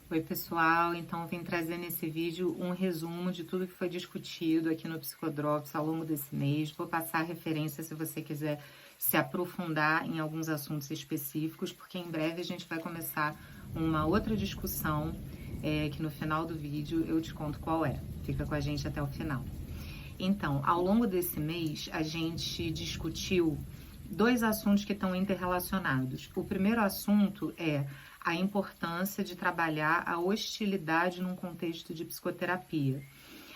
Oi, pessoal. Então, vim trazer nesse vídeo um resumo de tudo que foi discutido aqui no Psicodrops ao longo desse mês. Vou passar referência se você quiser se aprofundar em alguns assuntos específicos, porque em breve a gente vai começar uma outra discussão, que no final do vídeo eu te conto qual é. Fica com a gente até o final. Então, ao longo desse mês, a gente discutiu dois assuntos que estão interrelacionados. O primeiro assunto é a importância de trabalhar a hostilidade num contexto de psicoterapia.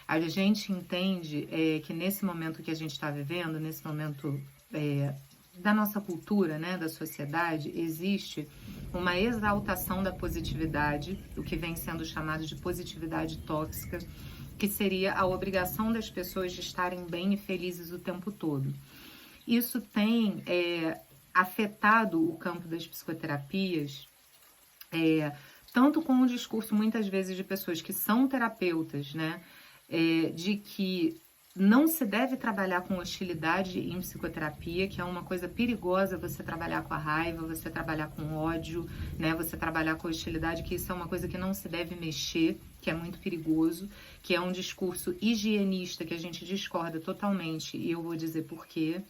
A gente entende que nesse momento que a gente está vivendo, nesse momento da nossa cultura, né, da sociedade, existe uma exaltação da positividade, o que vem sendo chamado de positividade tóxica, que seria a obrigação das pessoas de estarem bem e felizes o tempo todo. Isso tem afetado o campo das psicoterapias, tanto com o discurso, muitas vezes, de pessoas que são terapeutas, né, de que não se deve trabalhar com hostilidade em psicoterapia, que é uma coisa perigosa você trabalhar com a raiva, você trabalhar com ódio, né, você trabalhar com hostilidade, que isso é uma coisa que não se deve mexer, que é muito perigoso, que é um discurso higienista que a gente discorda totalmente, e eu vou dizer por quê.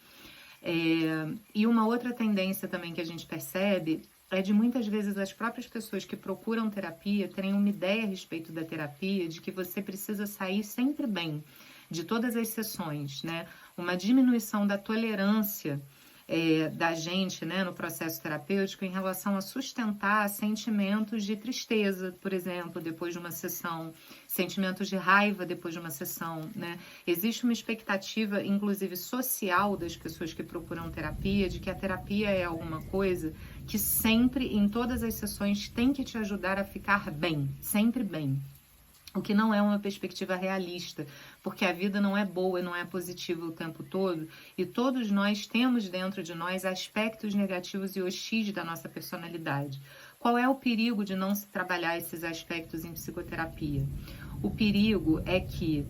E uma outra tendência também que a gente percebe é de muitas vezes as próprias pessoas que procuram terapia terem uma ideia a respeito da terapia de que você precisa sair sempre bem de todas as sessões, né? Uma diminuição da tolerância da gente, né, no processo terapêutico em relação a sustentar sentimentos de tristeza, por exemplo, depois de uma sessão, sentimentos de raiva depois de uma sessão, né? Existe uma expectativa, inclusive social, das pessoas que procuram terapia, de que a terapia é alguma coisa que sempre, em todas as sessões, tem que te ajudar a ficar bem, sempre bem. O que não é uma perspectiva realista, porque a vida não é boa e não é positiva o tempo todo, e todos nós temos dentro de nós aspectos negativos e hostis da nossa personalidade. Qual é o perigo de não se trabalhar esses aspectos em psicoterapia? O perigo é que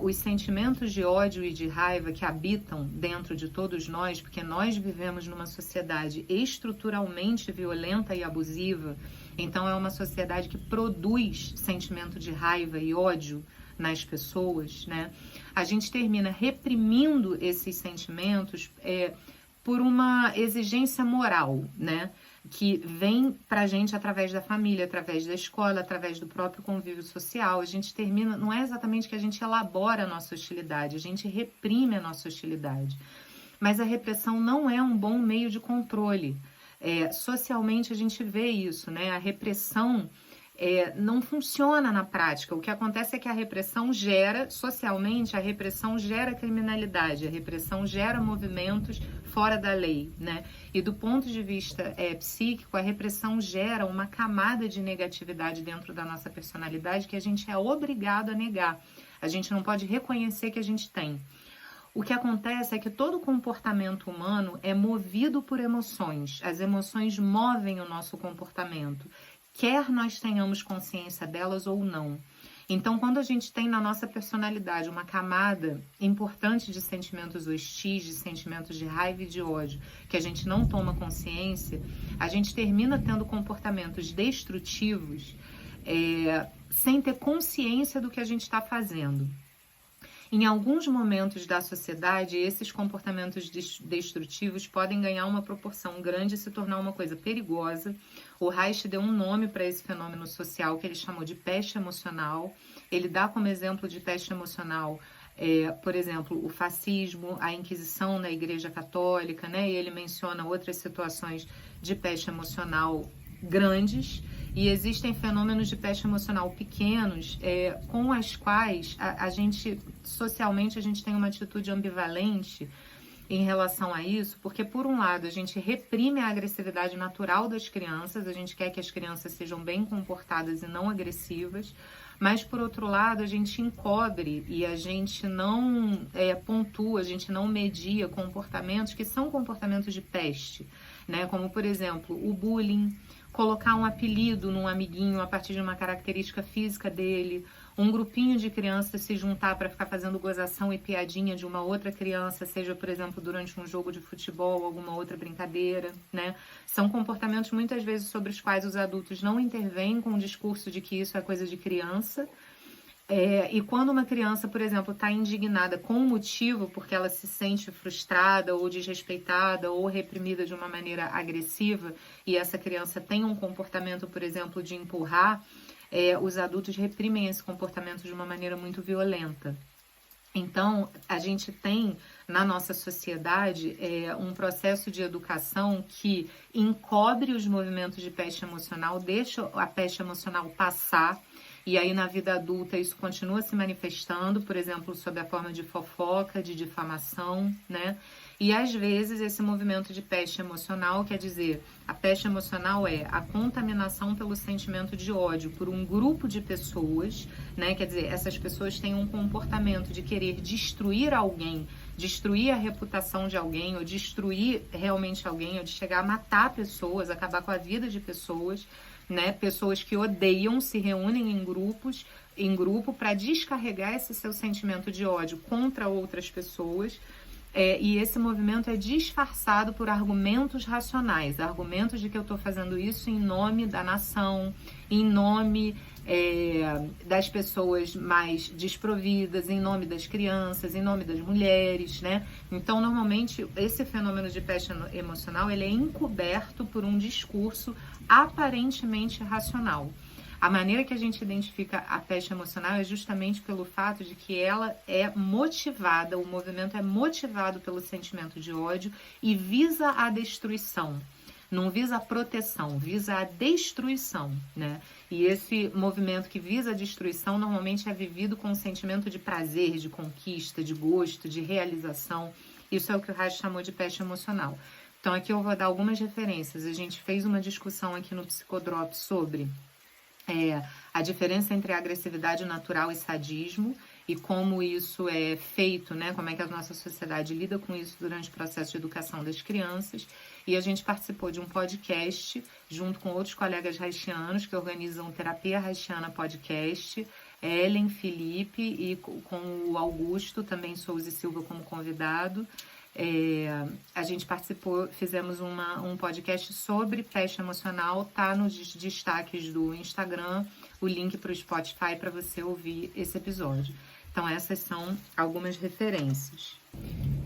os sentimentos de ódio e de raiva que habitam dentro de todos nós, porque nós vivemos numa sociedade estruturalmente violenta e abusiva, então é uma sociedade que produz sentimento de raiva e ódio nas pessoas, né? A gente termina reprimindo esses sentimentos por uma exigência moral, né? Que vem pra gente através da família, através da escola, através do próprio convívio social. A gente termina, não é exatamente que a gente elabora a nossa hostilidade, a gente reprime a nossa hostilidade. Mas a repressão não é um bom meio de controle. Socialmente a gente vê isso, né? A repressão não funciona na prática. O que acontece é que a repressão gera, socialmente, a repressão gera criminalidade, a repressão gera movimentos fora da lei, né? E do ponto de vista psíquico, a repressão gera uma camada de negatividade dentro da nossa personalidade que a gente é obrigado a negar. A gente não pode reconhecer que a gente tem. O que acontece é que todo comportamento humano é movido por emoções. As emoções movem o nosso comportamento, quer nós tenhamos consciência delas ou não. Então, quando a gente tem na nossa personalidade uma camada importante de sentimentos hostis, de sentimentos de raiva e de ódio, que a gente não toma consciência, a gente termina tendo comportamentos destrutivos sem ter consciência do que a gente está fazendo. Em alguns momentos da sociedade, esses comportamentos destrutivos podem ganhar uma proporção grande e se tornar uma coisa perigosa. O Reich deu um nome para esse fenômeno social que ele chamou de peste emocional. Ele dá como exemplo de peste emocional, por exemplo, o fascismo, a Inquisição na Igreja Católica, né? E ele menciona outras situações de peste emocional grandes, e existem fenômenos de peste emocional pequenos com as quais a gente, socialmente, a gente tem uma atitude ambivalente em relação a isso, porque por um lado a gente reprime a agressividade natural das crianças, a gente quer que as crianças sejam bem comportadas e não agressivas, mas por outro lado a gente encobre e a gente não pontua, a gente não media comportamentos que são comportamentos de peste, né? Como por exemplo o bullying, colocar um apelido num amiguinho a partir de uma característica física dele, um grupinho de crianças se juntar para ficar fazendo gozação e piadinha de uma outra criança, seja, por exemplo, durante um jogo de futebol, alguma outra brincadeira, né? São comportamentos muitas vezes sobre os quais os adultos não intervêm com o discurso de que isso é coisa de criança. E quando uma criança, por exemplo, está indignada com um motivo, porque ela se sente frustrada ou desrespeitada ou reprimida de uma maneira agressiva, e essa criança tem um comportamento, por exemplo, de empurrar, os adultos reprimem esse comportamento de uma maneira muito violenta. Então, a gente tem na nossa sociedade um processo de educação que encobre os movimentos de peste emocional, deixa a peste emocional passar, e aí na vida adulta isso continua se manifestando, por exemplo, sob a forma de fofoca, de difamação, né? E às vezes esse movimento de peste emocional, quer dizer, a peste emocional é a contaminação pelo sentimento de ódio por um grupo de pessoas, né? Quer dizer, essas pessoas têm um comportamento de querer destruir alguém, destruir a reputação de alguém, ou destruir realmente alguém, ou de chegar a matar pessoas, acabar com a vida de pessoas, né? Pessoas que odeiam se reúnem em grupo para descarregar esse seu sentimento de ódio contra outras pessoas. E esse movimento é disfarçado por argumentos racionais, argumentos de que eu estou fazendo isso em nome da nação, em nome das pessoas mais desprovidas, em nome das crianças, em nome das mulheres, né? Então, normalmente, esse fenômeno de peste emocional, ele é encoberto por um discurso aparentemente racional. A maneira que a gente identifica a peste emocional é justamente pelo fato de que ela é motivada, o movimento é motivado pelo sentimento de ódio e visa a destruição. Não visa a proteção, visa a destruição, né? E esse movimento que visa a destruição normalmente é vivido com um sentimento de prazer, de conquista, de gosto, de realização. Isso é o que o Reich chamou de peste emocional. Então aqui eu vou dar algumas referências. A gente fez uma discussão aqui no Psicodrop sobre a diferença entre agressividade natural e sadismo e como isso é feito, né? Como é que a nossa sociedade lida com isso durante o processo de educação das crianças. E a gente participou de um podcast junto com outros colegas haitianos que organizam Terapia Haitiana Podcast, Ellen, Felipe e com o Augusto, também Souza e Silva como convidado. A gente participou, fizemos um podcast sobre peste emocional, tá nos destaques do Instagram, o link para o Spotify para você ouvir esse episódio. Então essas são algumas referências.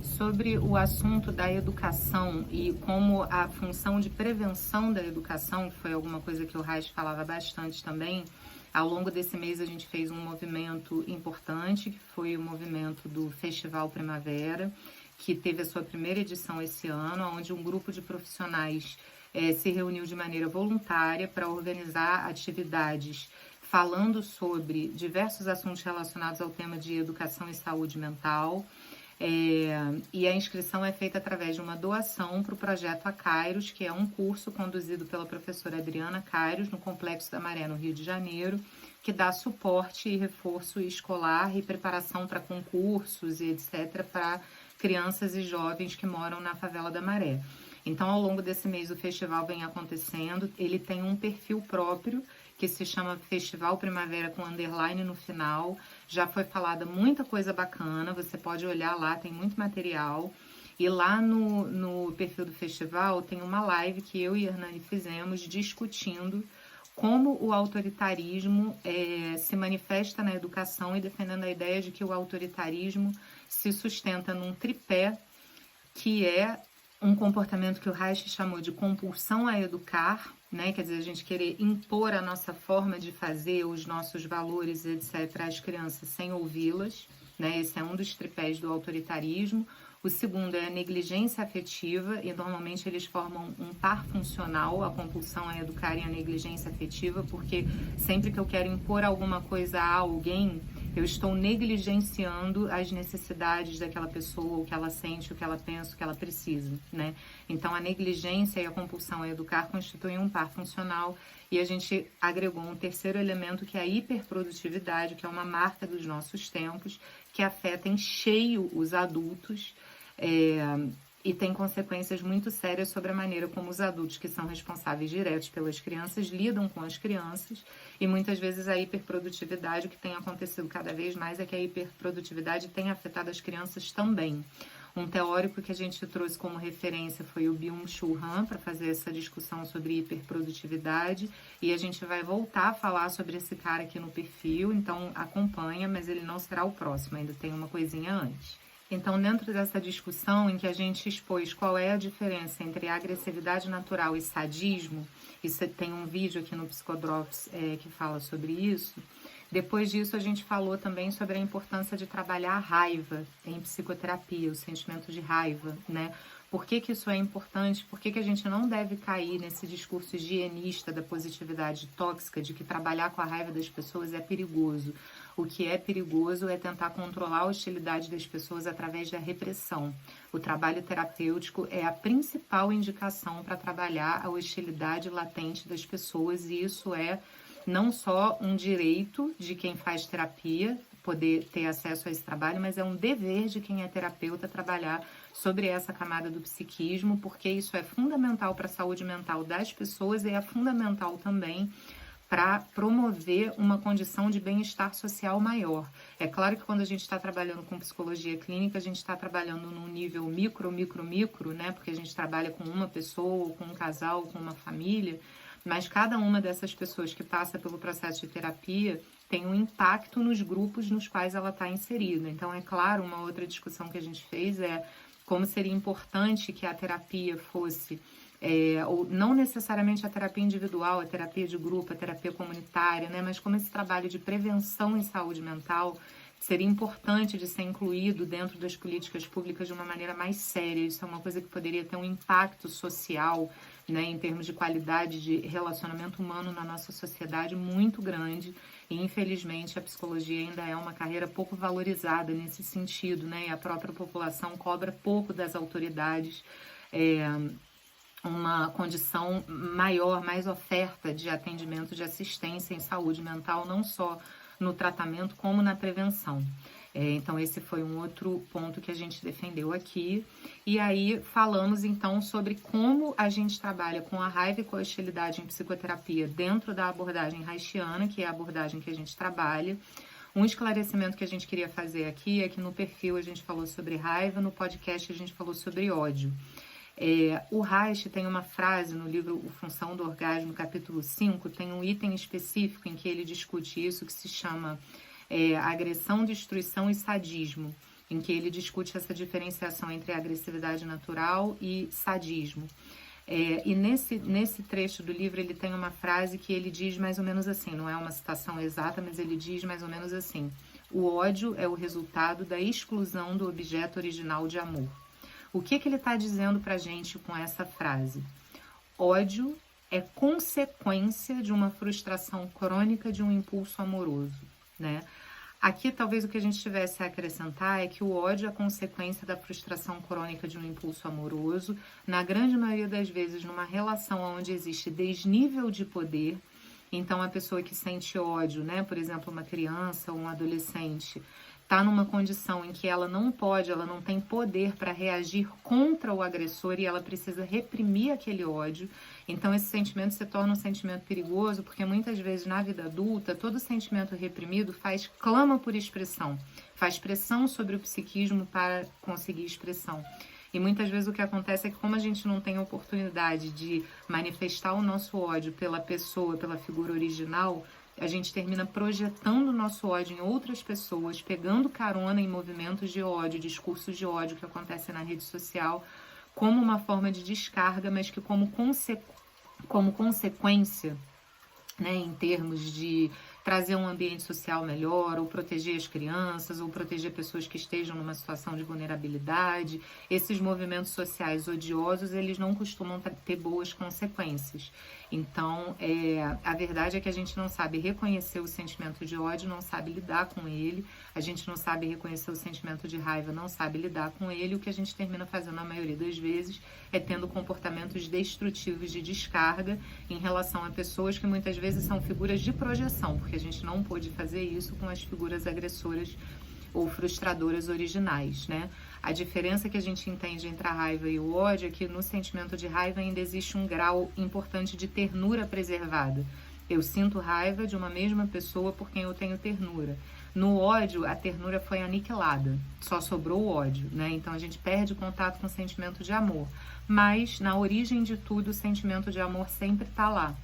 Sobre o assunto da educação e como a função de prevenção da educação, que foi alguma coisa que o Reich falava bastante também, ao longo desse mês a gente fez um movimento importante, que foi o movimento do Festival Primavera, que teve a sua primeira edição esse ano, onde um grupo de profissionais se reuniu de maneira voluntária para organizar atividades falando sobre diversos assuntos relacionados ao tema de educação e saúde mental. E a inscrição é feita através de uma doação para o projeto Acairos, que é um curso conduzido pela professora Adriana Cairos, no Complexo da Maré, no Rio de Janeiro, que dá suporte e reforço escolar e preparação para concursos e etc. para crianças e jovens que moram na favela da Maré. Então, ao longo desse mês, o festival vem acontecendo. Ele tem um perfil próprio, que se chama Festival Primavera com underline no final. Já foi falada muita coisa bacana, você pode olhar lá, tem muito material. E lá no perfil do festival tem uma live que eu e a Hernani fizemos discutindo como o autoritarismo se manifesta na educação e defendendo a ideia de que o autoritarismo se sustenta num tripé, que é um comportamento que o Reich chamou de compulsão a educar, né? Quer dizer, a gente querer impor a nossa forma de fazer, os nossos valores, etc., às crianças sem ouvi-las, né? Esse é um dos tripés do autoritarismo. O segundo é a negligência afetiva, e normalmente eles formam um par funcional, a compulsão a educar e a negligência afetiva, porque sempre que eu quero impor alguma coisa a alguém, eu estou negligenciando as necessidades daquela pessoa, o que ela sente, o que ela pensa, o que ela precisa, né? Então, a negligência e a compulsão a educar constituem um par funcional, e a gente agregou um terceiro elemento, que é a hiperprodutividade, que é uma marca dos nossos tempos, que afeta em cheio os adultos, e tem consequências muito sérias sobre a maneira como os adultos que são responsáveis diretos pelas crianças lidam com as crianças, e muitas vezes a hiperprodutividade, o que tem acontecido cada vez mais é que a hiperprodutividade tem afetado as crianças também. Um teórico que a gente trouxe como referência foi o Byung-Chul Han, para fazer essa discussão sobre hiperprodutividade, e a gente vai voltar a falar sobre esse cara aqui no perfil, então acompanha, mas ele não será o próximo, ainda tem uma coisinha antes. Então, dentro dessa discussão em que a gente expôs qual é a diferença entre agressividade natural e sadismo, e você tem um vídeo aqui no Psicodrops que fala sobre isso. Depois disso, a gente falou também sobre a importância de trabalhar a raiva em psicoterapia, o sentimento de raiva, né? Por que que isso é importante? Por que que a gente não deve cair nesse discurso higienista da positividade tóxica, de que trabalhar com a raiva das pessoas é perigoso? O que é perigoso é tentar controlar a hostilidade das pessoas através da repressão. O trabalho terapêutico é a principal indicação para trabalhar a hostilidade latente das pessoas, e isso é não só um direito de quem faz terapia, poder ter acesso a esse trabalho, mas é um dever de quem é terapeuta trabalhar sobre essa camada do psiquismo, porque isso é fundamental para a saúde mental das pessoas e é fundamental também para promover uma condição de bem-estar social maior. É claro que quando a gente está trabalhando com psicologia clínica, a gente está trabalhando num nível micro, né? Porque a gente trabalha com uma pessoa, com um casal, com uma família, mas cada uma dessas pessoas que passa pelo processo de terapia tem um impacto nos grupos nos quais ela está inserida. Então, é claro, uma outra discussão que a gente fez é como seria importante que a terapia fosse, ou não necessariamente a terapia individual, a terapia de grupo, a terapia comunitária, né? Mas como esse trabalho de prevenção em saúde mental seria importante de ser incluído dentro das políticas públicas de uma maneira mais séria. Isso é uma coisa que poderia ter um impacto social, né, em termos de qualidade de relacionamento humano na nossa sociedade muito grande. E, infelizmente, a psicologia ainda é uma carreira pouco valorizada nesse sentido, né? E a própria população cobra pouco das autoridades uma condição maior, mais oferta de atendimento, de assistência em saúde mental, não só no tratamento como na prevenção. Então, esse foi um outro ponto que a gente defendeu aqui. E aí, falamos então sobre como a gente trabalha com a raiva e com a hostilidade em psicoterapia dentro da abordagem reichiana, que é a abordagem que a gente trabalha. Um esclarecimento que a gente queria fazer aqui é que no perfil a gente falou sobre raiva, no podcast a gente falou sobre ódio. O Reich tem uma frase no livro O Função do Orgasmo, capítulo 5, tem um item específico em que ele discute isso, que se chama agressão, destruição e sadismo, em que ele discute essa diferenciação entre agressividade natural e sadismo. E nesse trecho do livro ele tem uma frase que ele diz mais ou menos assim, não é uma citação exata, mas ele diz mais ou menos assim: o ódio é o resultado da exclusão do objeto original de amor. O que ele está dizendo para a gente com essa frase? Ódio é consequência de uma frustração crônica de um impulso amoroso, né? Aqui, talvez o que a gente tivesse a acrescentar é que o ódio é consequência da frustração crônica de um impulso amoroso, na grande maioria das vezes numa relação onde existe desnível de poder. Então, a pessoa que sente ódio, né, por exemplo, uma criança ou um adolescente, está numa condição em que ela não tem poder para reagir contra o agressor e ela precisa reprimir aquele ódio. Então, esse sentimento se torna um sentimento perigoso, porque muitas vezes na vida adulta, todo sentimento reprimido clama por expressão, faz pressão sobre o psiquismo para conseguir expressão. E muitas vezes o que acontece é que, como a gente não tem oportunidade de manifestar o nosso ódio pela pessoa, pela figura original, a gente termina projetando o nosso ódio em outras pessoas, pegando carona em movimentos de ódio, discursos de ódio que acontecem na rede social, como uma forma de descarga, mas que como consequência, né, em termos de trazer um ambiente social melhor, ou proteger as crianças, ou proteger pessoas que estejam numa situação de vulnerabilidade. Esses movimentos sociais odiosos, eles não costumam ter boas consequências. Então, a verdade é que a gente não sabe reconhecer o sentimento de ódio, não sabe lidar com ele, a gente não sabe reconhecer o sentimento de raiva, não sabe lidar com ele. O que a gente termina fazendo, na maioria das vezes, é tendo comportamentos destrutivos de descarga em relação a pessoas que muitas vezes são figuras de projeção, porque a gente não pôde fazer isso com as figuras agressoras ou frustradoras originais, né? A diferença que a gente entende entre a raiva e o ódio é que no sentimento de raiva ainda existe um grau importante de ternura preservada. Eu sinto raiva de uma mesma pessoa por quem eu tenho ternura. No ódio, a ternura foi aniquilada, só sobrou o ódio, né? Então a gente perde contato com o sentimento de amor. Mas na origem de tudo, o sentimento de amor sempre está lá.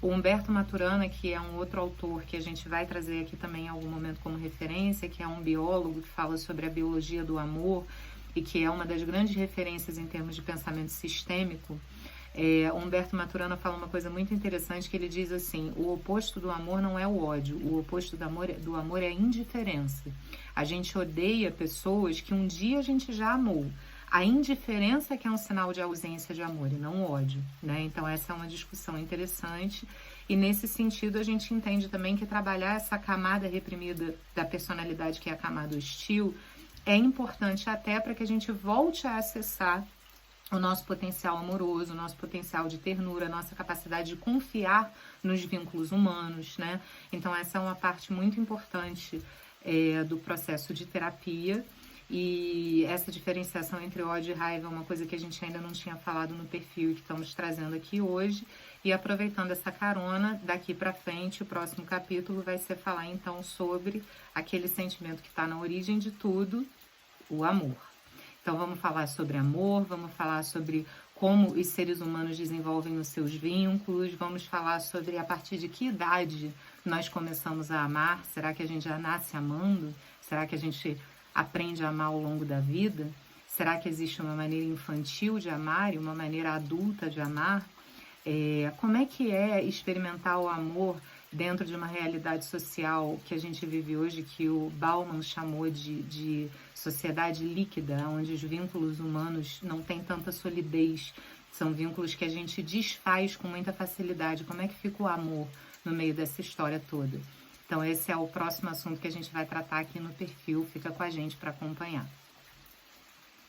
O Humberto Maturana, que é um outro autor que a gente vai trazer aqui também em algum momento como referência, que é um biólogo que fala sobre a biologia do amor e que é uma das grandes referências em termos de pensamento sistêmico, Humberto Maturana fala uma coisa muito interessante, que ele diz assim: o oposto do amor não é o ódio, o oposto do amor é a indiferença. A gente odeia pessoas que um dia a gente já amou. A indiferença é que é um sinal de ausência de amor e não o ódio, né? Então essa é uma discussão interessante e nesse sentido a gente entende também que trabalhar essa camada reprimida da personalidade, que é a camada hostil, é importante até para que a gente volte a acessar o nosso potencial amoroso, o nosso potencial de ternura, a nossa capacidade de confiar nos vínculos humanos, né? Então essa é uma parte muito importante do processo de terapia. E essa diferenciação entre ódio e raiva é uma coisa que a gente ainda não tinha falado no perfil e que estamos trazendo aqui hoje. E aproveitando essa carona, daqui para frente, o próximo capítulo vai ser falar então sobre aquele sentimento que está na origem de tudo, o amor. Então vamos falar sobre amor, vamos falar sobre como os seres humanos desenvolvem os seus vínculos, vamos falar sobre a partir de que idade nós começamos a amar. Será que a gente já nasce amando? Será que a gente aprende a amar ao longo da vida? Será que existe uma maneira infantil de amar e uma maneira adulta de amar? Como é que é experimentar o amor dentro de uma realidade social que a gente vive hoje, que o Bauman chamou de sociedade líquida, onde os vínculos humanos não têm tanta solidez, são vínculos que a gente desfaz com muita facilidade. Como é que fica o amor no meio dessa história toda? Então esse é o próximo assunto que a gente vai tratar aqui no perfil, fica com a gente para acompanhar.